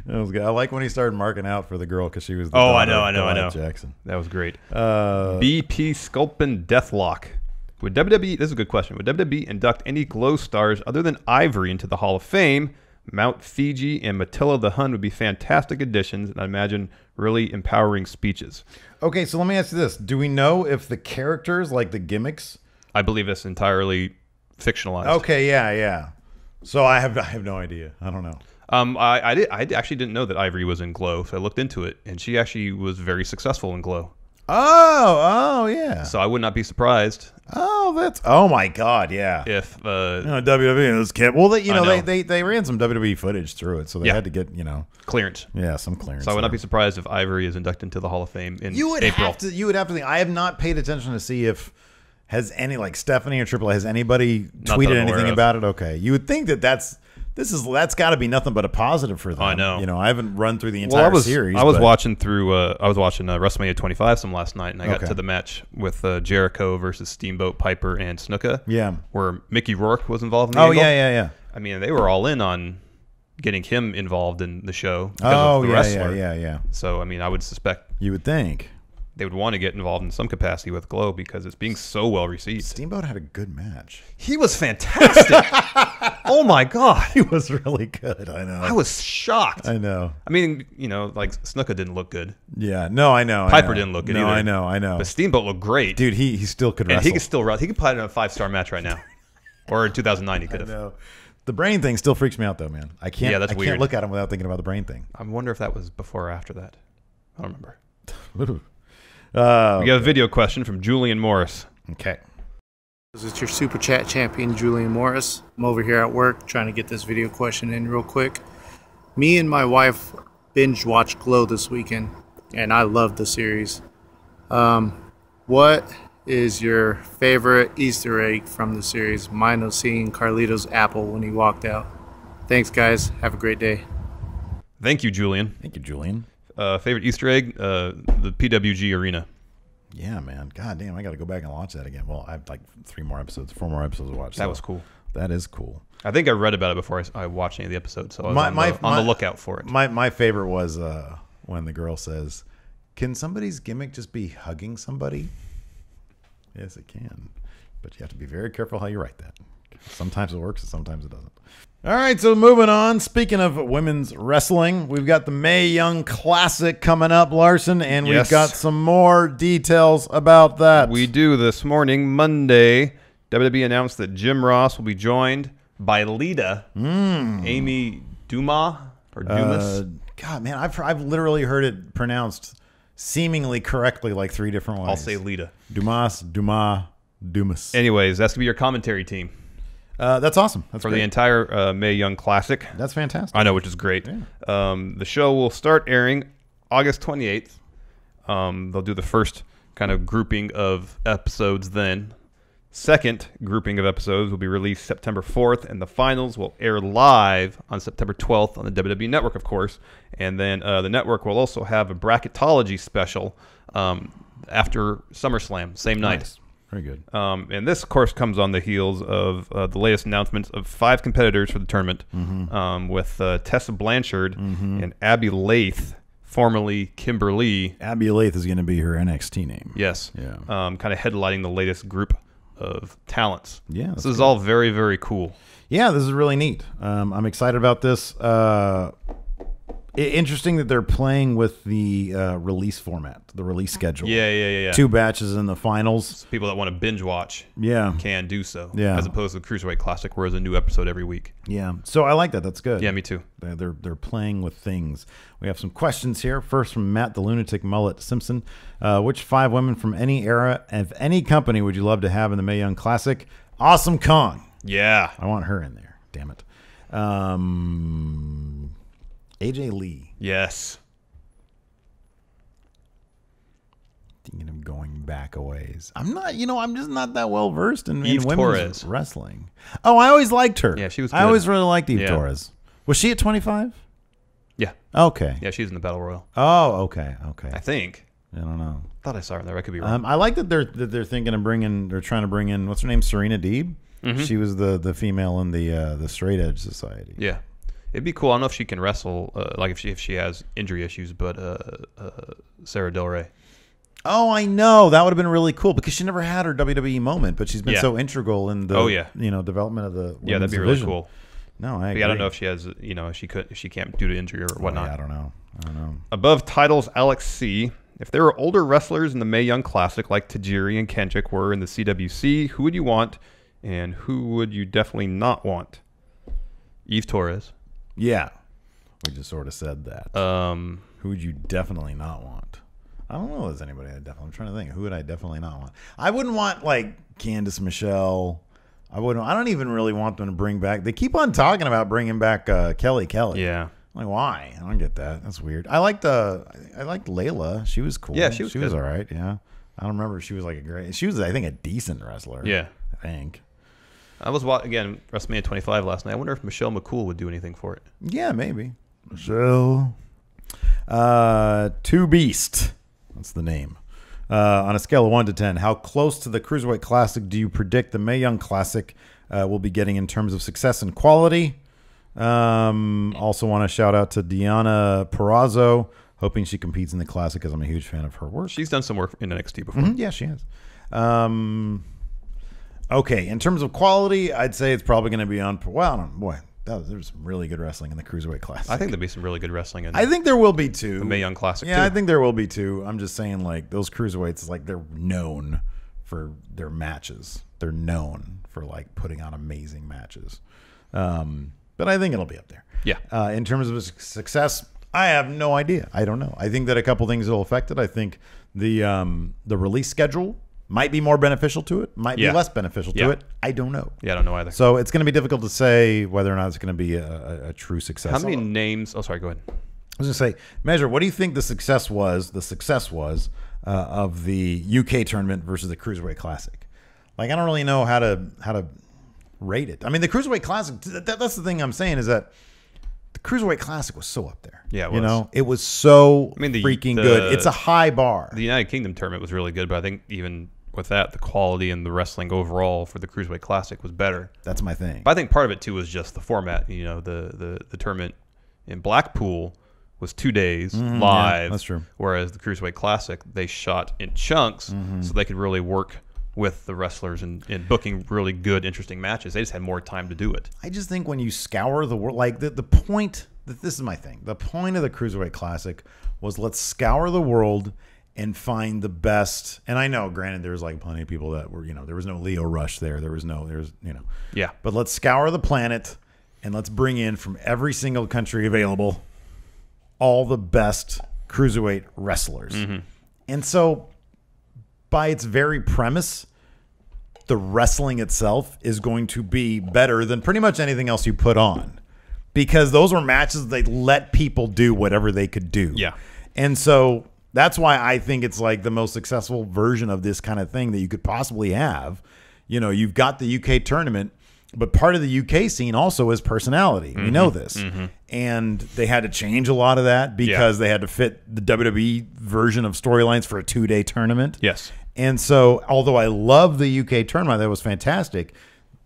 That was good. I like when he started marking out for the girl because she was the Oh, I daughter know, of I know. Goliath Jackson. That was great. BP Sculpin Deathlock. Would WWE, this is a good question, would WWE induct any Glow stars other than Ivory into the Hall of Fame? Mount Fiji and Matilda the Hun would be fantastic additions, and I imagine really empowering speeches. Okay, so let me ask you this. Do we know if the characters, like the gimmicks... I believe it's entirely fictionalized. Okay, yeah. So I have no idea. I don't know. I actually didn't know that Ivory was in Glow, so I looked into it, and she actually was very successful in Glow. Oh, yeah. So I would not be surprised. Oh my God, yeah. If WWE was kept. Well, know. they ran some WWE footage through it, so they had to get clearance. Yeah, some clearance. So I would not be surprised if Ivory is inducted into the Hall of Fame in You would April. have to. You would have to think. I have not paid attention to see if has any like Stephanie or Triple A, has anybody Not that tweeted I'm aware anything of. about it. Okay, you would think that's got to be nothing but a positive for them. I know. I haven't run through the entire series. I was but- watching through. I was watching WrestleMania 25 some last night, and I got Okay. to the match with Jericho versus Steamboat Piper and Snuka. Yeah. Where Mickey Rourke was involved in the Oh angle. yeah. I mean, they were all in on getting him involved in the show because Oh of the wrestler. yeah. So I mean, I would suspect You would think they would want to get involved in some capacity with Glow because it's being so well received. Steamboat had a good match. He was fantastic. Oh my God. He was really good. I know. I was shocked. I know. I mean, like Snuka didn't look good. Yeah. No, I know. Piper didn't look good either. I know. But Steamboat looked great. Dude, he still could and wrestle. he could still wrestle. He could probably have a 5-star match right now. Or in 2009 he could have. No. The brain thing still freaks me out though, man. I can't. Yeah, that's I weird. can't look at him without thinking about the brain thing. I wonder if that was before or after that. I don't remember. We got a video question from Julian Morris. Okay. This is your Super Chat champion, Julian Morris. I'm over here at work trying to get this video question in real quick. Me and my wife binge watched Glow this weekend, and I love the series. What is your favorite Easter egg from the series? Mine was seeing Carlito's apple when he walked out. Thanks, guys. Have a great day. Thank you, Julian. Thank you, Julian. Favorite Easter egg? The PWG arena. Yeah, man. God damn, I got to go back and watch that again. Well, I have like 4 more episodes to watch. That was cool. That is cool. I think I read about it before I watched any of the episodes, so I was on the lookout for it. My favorite was when the girl says, "Can somebody's gimmick just be hugging somebody?" Yes, it can, but you have to be very careful how you write that. Sometimes it works, and sometimes it doesn't. All right, so moving on. Speaking of women's wrestling, we've got the Mae Young Classic coming up, Larson, and we've Yes. got some more details about that. We do this morning, Monday. WWE announced that Jim Ross will be joined by Lita, Amy Dumas or Dumas. God, man, I've literally heard it pronounced seemingly correctly like 3 different ways. I'll say Lita. Dumas. Anyways, that's gonna be your commentary team That's awesome. That's for great. the entire Mae Young Classic. That's fantastic. I know, which is great. The show will start airing August 28th. They'll do the first kind of grouping of episodes then. Second grouping of episodes will be released September 4th, and the finals will air live on September 12th on the WWE Network, of course. And then the network will also have a bracketology special after SummerSlam, same night. Nice. Very good. And this, of course, comes on the heels of the latest announcements of 5 competitors for the tournament, with Tessa Blanchard and Abby Lath, formerly Kimberly. Abby Lath is going to be her NXT name. Yes. Yeah. Kind of headlining the latest group of talents. Yeah, This that's is all very, very cool. Yeah, this is really neat. I'm excited about this. Interesting that they're playing with the release format, the release schedule. Yeah. 2 batches in the finals. People that want to binge watch Yeah. can do so. Yeah. As opposed to the Cruiserweight Classic, where there's a new episode every week. Yeah. So I like that. That's good. Yeah, me too. They're playing with things. We have some questions here. First from Matt the Lunatic Mullet Simpson. Which 5 women from any era of any company would you love to have in the Mae Young Classic? Awesome Kong. Yeah. I want her in there. Damn it. AJ Lee. Yes. Thinking of going back a ways. I'm not, I'm just not that well versed in Eve women's Torres. wrestling. Oh, I always liked her. Yeah, she was I good. always really liked Eve Yeah. Torres. Was she at 25? Yeah. Okay. Yeah, she's in the Battle Royal. Oh, okay. I think. I don't know. Thought I saw her in there. I could be wrong. I like that they're thinking of they're trying to bring in, what's her name? Serena Deeb. She was the female in the Straight Edge Society. Yeah. It'd be cool. I don't know if she can wrestle, like if she has injury issues, but Sarah Del Rey. Oh, I know. That would have been really cool because she never had her WWE moment, but she's been so integral in the development of the that'd be division. really cool. No, I agree. Yeah, I don't know if she has, if she can't due to injury or whatnot. I don't know. Above titles, Alex C. If there were older wrestlers in the Mae Young Classic like Tajiri and Kendrick were in the CWC, who would you want and who would you definitely not want? Eve Torres. Yeah. We just sort of said that. Who would you definitely not want? I don't know if there's anybody I definitely... I'm trying to think. Who would I definitely not want? I wouldn't want, like, Candice Michelle. I don't even really want them to bring back... They keep on talking about bringing back Kelly. Yeah. Like, why? I don't get that. That's weird. I liked Layla. She was cool. Yeah, she was all right. Yeah. I don't remember. She was like she was, I think, a decent wrestler. Yeah. I think. I was again WrestleMania 25 last night. I wonder if Michelle McCool would do anything for it. Yeah, maybe. Michelle. Two Beast. That's the name. On a scale of 1 to 10, how close to the Cruiserweight Classic do you predict the Mae Young Classic will be getting in terms of success and quality? Also want to shout out to Deanna Perrazzo, hoping she competes in the Classic because I'm a huge fan of her work. She's done some work in NXT before. Yeah, she has. Okay, in terms of quality, I'd say it's probably going to be on. Well, I don't know, boy, there's some really good wrestling in the Cruiserweight Classic. I think there'll be some really good wrestling in. I think there will be too. The Mae Young Classic. Yeah, too. I think there will be too. I'm just saying, like those Cruiserweights, like they're known for their matches. They're known for like putting on amazing matches. But I think it'll be up there. Yeah. In terms of success, I have no idea. I don't know. I think that a couple things will affect it. I think the release schedule might be more beneficial to it, might be less beneficial to it. I don't know. Yeah, I don't know either. So it's going to be difficult to say whether or not it's going to be a true success. How many names? Oh, sorry. Go ahead. I was going to say, Measure, what do you think the success was of the UK tournament versus the Cruiserweight Classic? Like, I don't really know how to rate it. I mean, the Cruiserweight Classic, that's the thing I'm saying is that the Cruiserweight Classic was so up there. Yeah, it was. You know, it was so freaking good. It's a high bar. The United Kingdom tournament was really good, but I think even with that, the quality and the wrestling overall for the Cruiserweight Classic was better. That's my thing. But I think part of it too was just the format. You know, the tournament in Blackpool was 2 days live. Yeah, that's true. Whereas the Cruiserweight Classic, they shot in chunks, so they could really work with the wrestlers and booking really good, interesting matches. They just had more time to do it. I just think when you scour the world, like the point, this is my thing. The point of the Cruiserweight Classic was let's scour the world and find the best. And I know, granted, there's like plenty of people that were, there was no Leo Rush there. Yeah. But let's scour the planet and let's bring in from every single country available all the best Cruiserweight wrestlers. And so by its very premise, the wrestling itself is going to be better than pretty much anything else you put on, because those were matches they let people do whatever they could do. Yeah. And so that's why I think it's like the most successful version of this kind of thing that you could possibly have. You've got the UK tournament, but part of the UK scene also is personality. We know this. And they had to change a lot of that because they had to fit the WWE version of storylines for a 2-day tournament. Yes. And so, although I love the UK tournament, that was fantastic,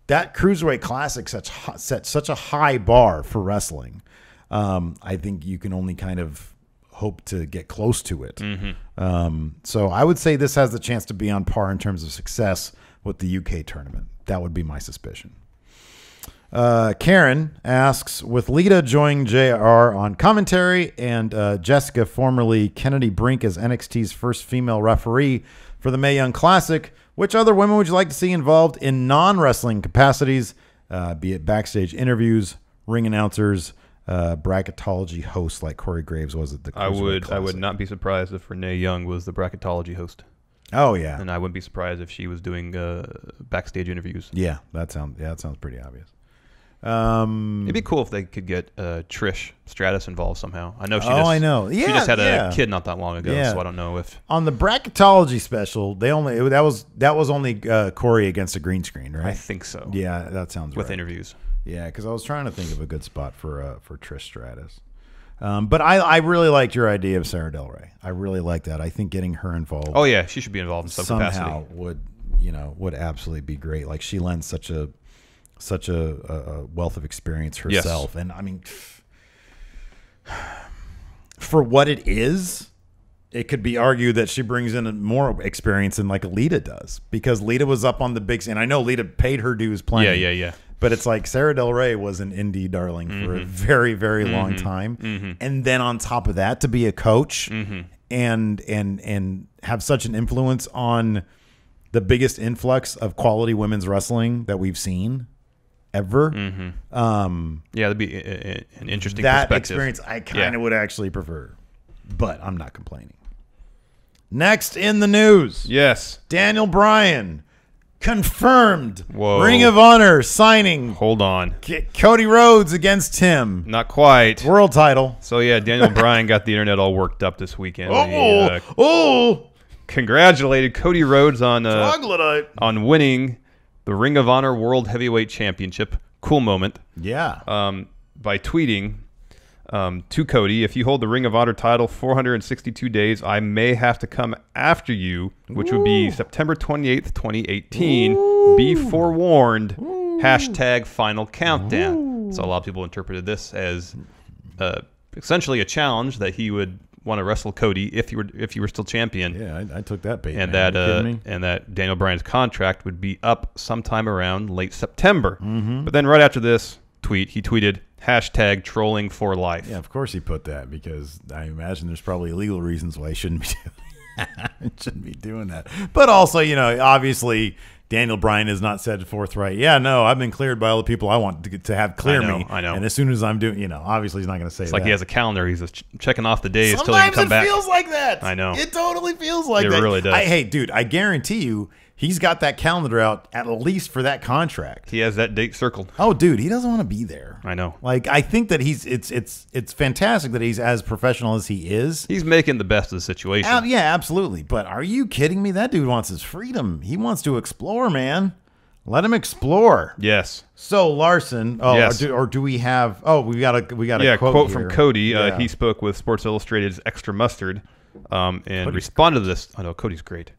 that Cruiserweight Classic set such a high bar for wrestling. I think you can only kind of hope to get close to it. So I would say this has the chance to be on par in terms of success with the UK tournament. That would be my suspicion. Karen asks, with Lita joining JR on commentary and Jessica, formerly Kennedy Brink, as NXT's first female referee for the Mae Young Classic, which other women would you like to see involved in non-wrestling capacities, be it backstage interviews, ring announcers, bracketology hosts like Corey Graves was at the Cruiserweight Classic? I would not be surprised if Renee Young was the bracketology host. Oh yeah, and I wouldn't be surprised if she was doing backstage interviews. Yeah, that sounds pretty obvious. It'd be cool if they could get Trish Stratus involved somehow. I know she. I know. Yeah, she just had a kid not that long ago, so I don't know if on the bracketology special that was only Corey against a green screen, right? I think so. Yeah, that sounds with right. interviews. Yeah, because I was trying to think of a good spot for Trish Stratus. But I really liked your idea of Sarah Del Rey. I really like that. I think getting her involved. Oh yeah, she should be involved in some capacity. Somehow would absolutely be great. Like she lends such a such a wealth of experience herself. And I mean, for what it is, it could be argued that she brings in more experience than like Lita does, because Lita was up on the big scene. I know Lita paid her dues plenty. Yeah. But it's like Sarah Del Rey was an indie darling for a very, very long time. And then on top of that, to be a coach and have such an influence on the biggest influx of quality women's wrestling that we've seen ever. Yeah, that'd be an interesting that perspective. Experience I kind of would actually prefer, but I'm not complaining. Next in the news. Yes. Daniel Bryan confirmed Whoa. Ring of Honor signing. Hold on. Cody Rhodes against him. Not quite. World title. So, yeah, Daniel Bryan got the internet all worked up this weekend. Oh, congratulated Cody Rhodes on troglodyte. winning the Ring of Honor World Heavyweight Championship. Cool moment. Yeah. By tweeting to Cody, if you hold the Ring of Honor title 462 days, I may have to come after you, which would be September 28th, 2018. Be forewarned. Hashtag final countdown. So a lot of people interpreted this as essentially a challenge that he would want to wrestle Cody if you were still champion. Yeah, I took that bait. And man. that Daniel Bryan's contract would be up sometime around late September. But then right after this tweet, he tweeted hashtag trolling for life. Yeah, of course he put that, because I imagine there's probably legal reasons why he shouldn't be doing that. But also, you know, obviously Daniel Bryan has not said forthright, yeah, no, I've been cleared by all the people I want to have clear me. I know. And as soon as I'm doing, you know, obviously he's not going to say it's that. like he has a calendar. He's just checking off the days till he can come back. Sometimes it feels like that. I know. It totally feels like that. It really does. Hey, dude, I guarantee you he's got that calendar out at least for that contract. He has that date circled. Oh, dude, he doesn't want to be there. I know. Like, I think that it's fantastic that he's as professional as he is. He's making the best of the situation. Yeah, absolutely. But are you kidding me? That dude wants his freedom. He wants to explore, man. Let him explore. Yes. So Larson, yes. or do we have? Oh, we got a quote here. from Cody. Yeah. He spoke with Sports Illustrated's Extra Mustard, and responded to this. I know Cody's great.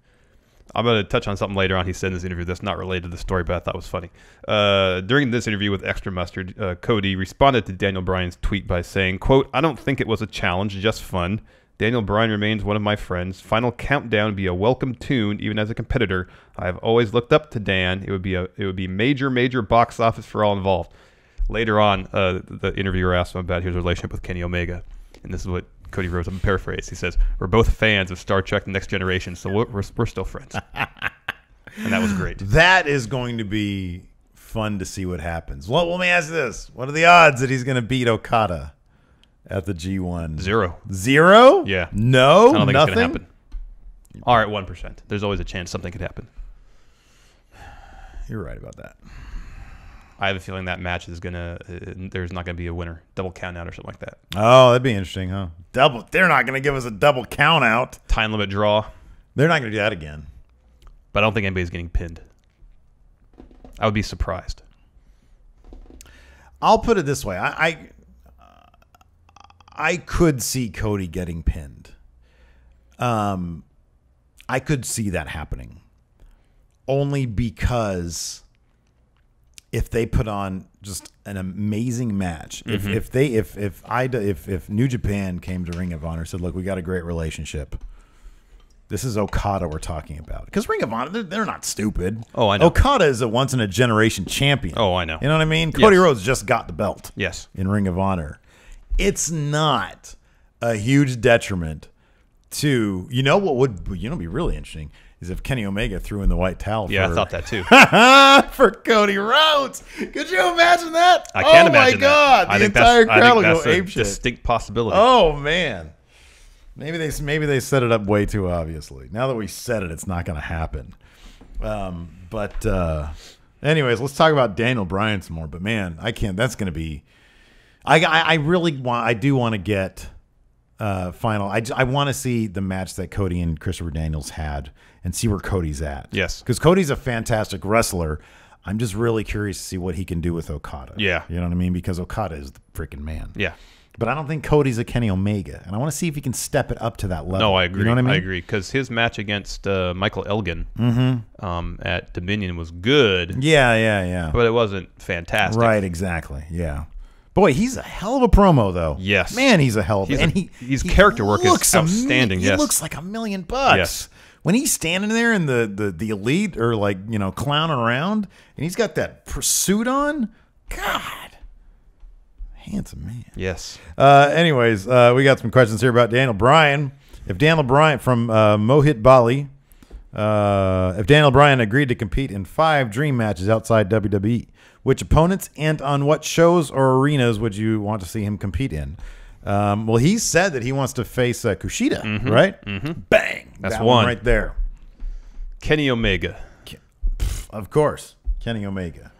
I'm going to touch on something later on. He said in this interview that's not related to the story, but I thought was funny. During this interview with Extra Mustard, Cody responded to Daniel Bryan's tweet by saying, quote, "I don't think it was a challenge, just fun. Daniel Bryan remains one of my friends. Final countdown would be a welcome tune, even as a competitor. I have always looked up to Dan. It would be major box office for all involved." Later on, the interviewer asked him about his relationship with Kenny Omega, and this is what Cody Rhodes, I'm paraphrased. He says, "We're both fans of Star Trek: The Next Generation, so we're still friends." And that was great. That is going to be fun to see what happens. Well, let me ask you this: what are the odds that he's going to beat Okada at the G1? Zero? Yeah. No? I don't think Nothing? it's going to happen. All right, 1%. There's always a chance something could happen. You're right about that. I have a feeling that match is there's not gonna be a winner, double count out or something like that. Oh, that'd be interesting, huh? They're not gonna give us a double count out. Time limit draw. They're not gonna do that again. But I don't think anybody's getting pinned. I would be surprised. I'll put it this way: I could see Cody getting pinned. I could see that happening, only because if they put on just an amazing match, if New Japan came to Ring of Honor and said, "Look, we got a great relationship. This is Okada we're talking about," because Ring of Honor, they're not stupid. Oh, I know. Okada is a once in a generation champion. Oh, I know. You know what I mean? Cody Rhodes just got the belt. Yes. In Ring of Honor, it's not a huge detriment to, you know what would be really interesting is if Kenny Omega threw in the white towel. Yeah, I thought that too. For Cody Rhodes. Could you imagine that? I can't imagine my God. that. The entire crowd will go that's a apeshit. distinct possibility. Oh, man. Maybe they set it up way too obviously. Now that we said it, it's not going to happen. Anyways, let's talk about Daniel Bryan some more. But, man, I can't. That's going to be – I do want to get final. I want to see the match that Cody and Christopher Daniels had and see where Cody's at. Yes. Because Cody's a fantastic wrestler. I'm just really curious to see what he can do with Okada. Yeah. You know what I mean? Because Okada is the freaking man. Yeah. But I don't think Cody's a Kenny Omega, and I want to see if he can step it up to that level. No, I agree. You know what I mean? I agree, because his match against Michael Elgin at Dominion was good. Yeah. But it wasn't fantastic. Right, exactly. Yeah. Boy, he's a hell of a promo, though. Yes. Man, he's a hell of a... And his character work is outstanding, He looks like $1 million bucks. Yes. When he's standing there in the elite or, like, you know, clowning around, and he's got that suit on, God, handsome man. Yes. Anyways, we got some questions here about Daniel Bryan. If Daniel Bryan from Mohit Bali, if Daniel Bryan agreed to compete in 5 dream matches outside WWE, which opponents and on what shows or arenas would you want to see him compete in? Well, he said that he wants to face Kushida, right? Mm-hmm. Bang! That's that one right there. Kenny Omega. Of course, Kenny Omega.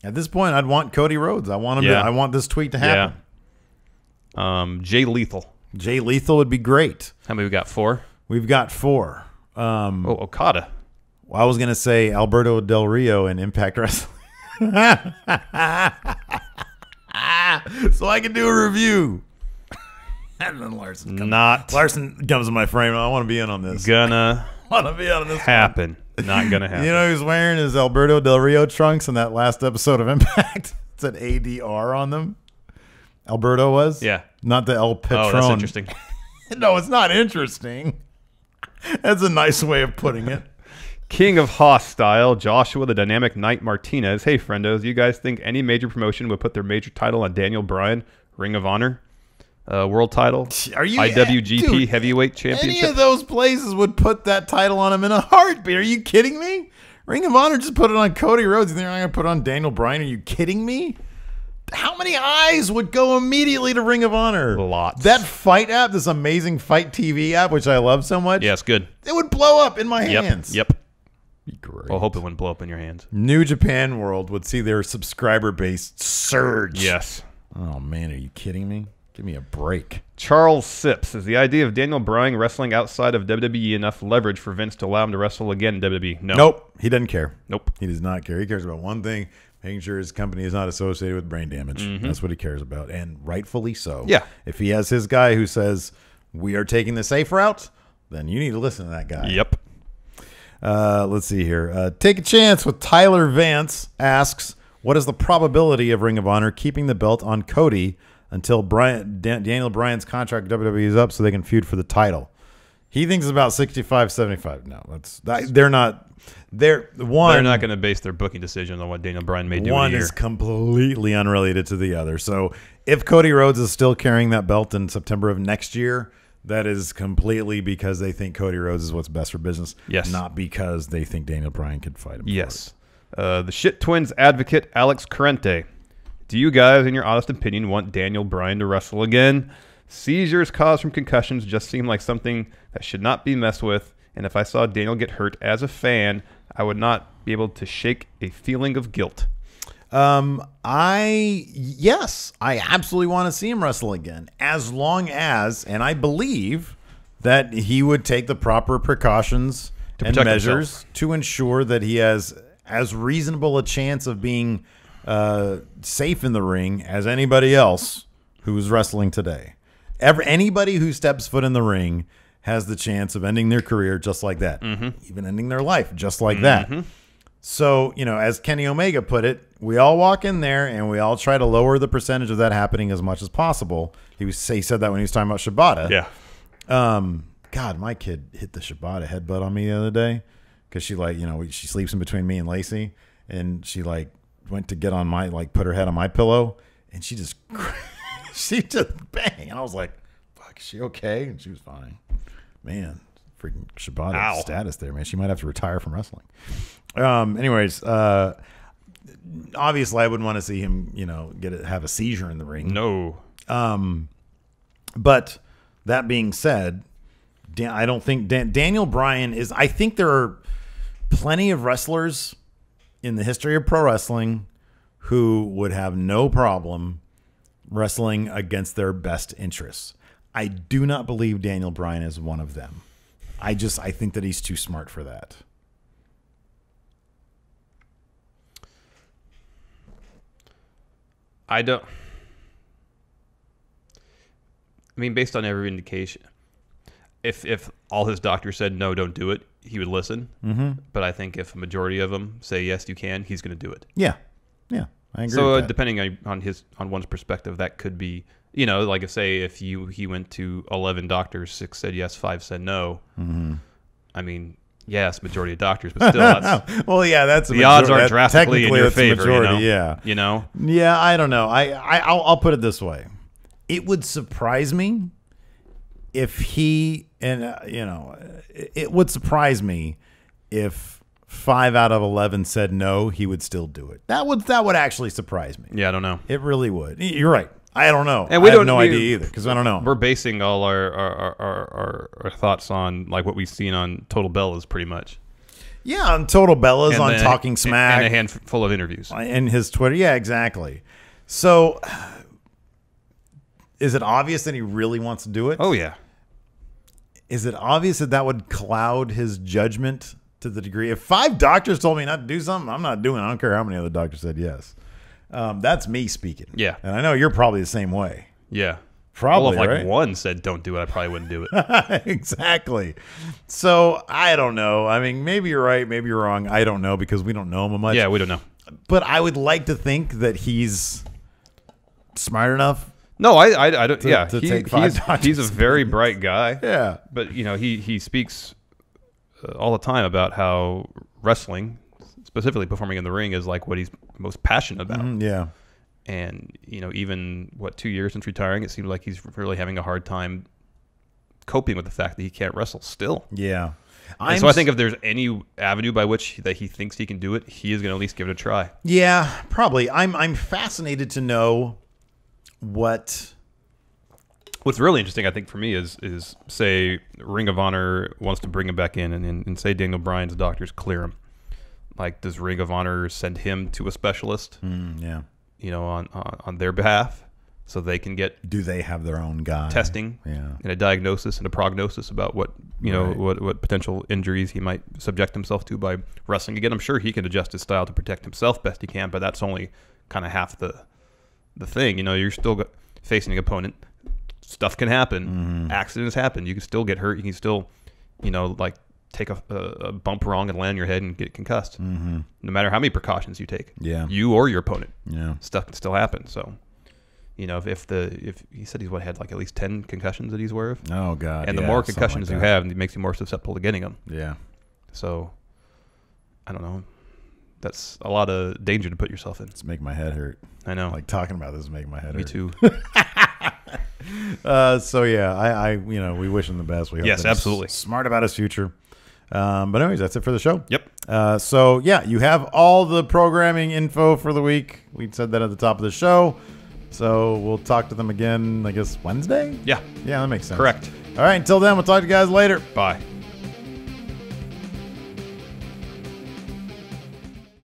At this point, I'd want Cody Rhodes. I want him. I want this tweet to happen. Yeah. Jay Lethal. Jay Lethal would be great. How many we got? 4. We've got 4. Okada. Well, I was gonna say Alberto Del Rio in Impact Wrestling. So I can do a review. And then Larson comes in my frame. I want to be in on this. Gonna want to be on this. Happen. Not gonna happen. You know who's wearing his Alberto Del Rio trunks in that last episode of Impact? It said ADR on them. Alberto was? Yeah. Not the El Patron. Oh, that's interesting. No, it's not interesting. That's a nice way of putting it. King of Hostile, Joshua the Dynamic Knight Martinez. Hey, friendos, you guys think any major promotion would put their major title on Daniel Bryan? Ring of Honor? World title? Are you IWGP dude, Heavyweight Championship? Any of those places would put that title on him in a heartbeat. Are you kidding me? Ring of Honor just put it on Cody Rhodes. You think I'm going to put it on Daniel Bryan? Are you kidding me? How many eyes would go immediately to Ring of Honor? Lots. That Fight app, this amazing Fight TV app, which I love so much. Yeah, it's good. It would blow up in my hands. Yep. Be great. I'll hope it wouldn't blow up in your hands. New Japan World would see their subscriber base surge. Yes. Oh, man, are you kidding me? Give me a break. Charles Sips, is the idea of Daniel Bryan wrestling outside of WWE enough leverage for Vince to allow him to wrestle again in WWE? No. Nope. He doesn't care. Nope. He does not care. He cares about one thing, making sure his company is not associated with brain damage. Mm-hmm. That's what he cares about, and rightfully so. Yeah. If he has his guy who says, we are taking the safe route, then you need to listen to that guy. Yep. Let's see here. Take a Chance with Tyler Vance asks, what is the probability of Ring of Honor keeping the belt on Cody until Daniel Bryan's contract with WWE is up so they can feud for the title? He thinks it's about 65-75. No, they're not. They're not going to base their booking decision on what Daniel Bryan may do. One is completely unrelated to the other. So if Cody Rhodes is still carrying that belt in September of next year, that is completely because they think Cody Rhodes is what's best for business. Yes. Not because they think Daniel Bryan could fight him. Yes. The Shit Twins advocate, Alex Corrente. Do you guys, in your honest opinion, want Daniel Bryan to wrestle again? Seizures caused from concussions just seem like something that should not be messed with. And if I saw Daniel get hurt as a fan, I would not be able to shake a feeling of guilt. Yes, I absolutely want to see him wrestle again, as long as, and I believe that he would take the proper precautions and measures to ensure that he has as reasonable a chance of being safe in the ring as anybody else who's wrestling today. Anybody who steps foot in the ring has the chance of ending their career just like that, even ending their life just like that. So, as Kenny Omega put it, we all walk in there and we all try to lower the percentage of that happening as much as possible. He said that when he was talking about Shibata. Yeah. God, my kid hit the Shibata headbutt on me the other day because she she sleeps in between me and Lacey, and she went to get on put her head on my pillow, and she just bang, and I was like, "Fuck, is she okay?" And she was fine. Man, freaking Shibata status there, man. She might have to retire from wrestling. Anyways, obviously I wouldn't want to see him, have a seizure in the ring. No. But that being said, I don't think Daniel Bryan is. I think there are plenty of wrestlers in the history of pro wrestling who would have no problem wrestling against their best interests. I do not believe Daniel Bryan is one of them. I think that he's too smart for that. I don't. I mean, based on every indication, if all his doctors said no, don't do it, he would listen. Mm-hmm. But I think if a majority of them say yes, you can, he's going to do it. Yeah, yeah, I agree. So with that. depending on one's perspective, that could be, you know, like if he went to 11 doctors, 6 said yes, 5 said no. Mm-hmm. I mean, yes, majority of doctors, but still, that's, well, yeah, that's the odds aren't drastically in your favor. Majority, you know. Yeah, I don't know. I'll put it this way: it would surprise me if he it would surprise me if 5 out of 11 said no, he would still do it. That would actually surprise me. Yeah, I don't know. It really would. You're right. I don't know. And we have no idea either because I don't know. We're basing all our thoughts on like what we've seen on Total Bellas, pretty much. Yeah, on Total Bellas, on Talking Smack, and a handful of interviews, and his Twitter. Yeah, exactly. So, is it obvious that he really wants to do it? Oh yeah. Is it obvious that would cloud his judgment to the degree? If 5 doctors told me not to do something, I'm not doing it. I don't care how many other doctors said yes. That's me speaking. Yeah. And I know you're probably the same way. Yeah. Probably, well, if right? one said don't do it, I probably wouldn't do it. Exactly. So, I don't know. I mean, maybe you're right. Maybe you're wrong. I don't know because we don't know him much. Yeah, we don't know. But I would like to think that he's smart enough. No, I don't. He's a very bright guy. Yeah. But, you know, he speaks all the time about how wrestling, specifically performing in the ring, is like what he's most passionate about. Yeah. And, you know, even 2 years since retiring, it seems like he's really having a hard time coping with the fact that he can't wrestle still. Yeah. So I think if there's any avenue by which that he thinks he can do it, he is going to at least give it a try. Yeah, probably. I'm fascinated to know what's really interesting, I think, for me is say Ring of Honor wants to bring him back in and say Daniel Bryan's doctors clear him. Like, does Ring of Honor send him to a specialist? Yeah. You know, on their behalf, so they can get. Do they have their own guy? Testing. Yeah. And a diagnosis and a prognosis about what what potential injuries he might subject himself to by wrestling again. I'm sure he can adjust his style to protect himself best he can, but that's only kind of half the thing. You know, you're still facing an opponent. Stuff can happen. Accidents happen. You can still get hurt. You can still, you know, like take a bump wrong and land on your head and get concussed. No matter how many precautions you take. Yeah. You or your opponent. Yeah. Stuff can still happen. So, you know, if he said he's had like at least 10 concussions that he's aware of. Oh God. And the more concussions you have, it makes you more susceptible to getting them. Yeah. So, I don't know. That's a lot of danger to put yourself in. It's making my head hurt. I know. Like talking about this is making my head hurt. Me too. So yeah, I you know, we wish him the best. We hope yes, that he's absolutely smart about his future. But anyways, that's it for the show. Yep. So yeah, you have all the programming info for the week. We said that at the top of the show. So we'll talk to them again, I guess, Wednesday? Yeah. Yeah, that makes sense. Correct. All right, until then, we'll talk to you guys later. Bye.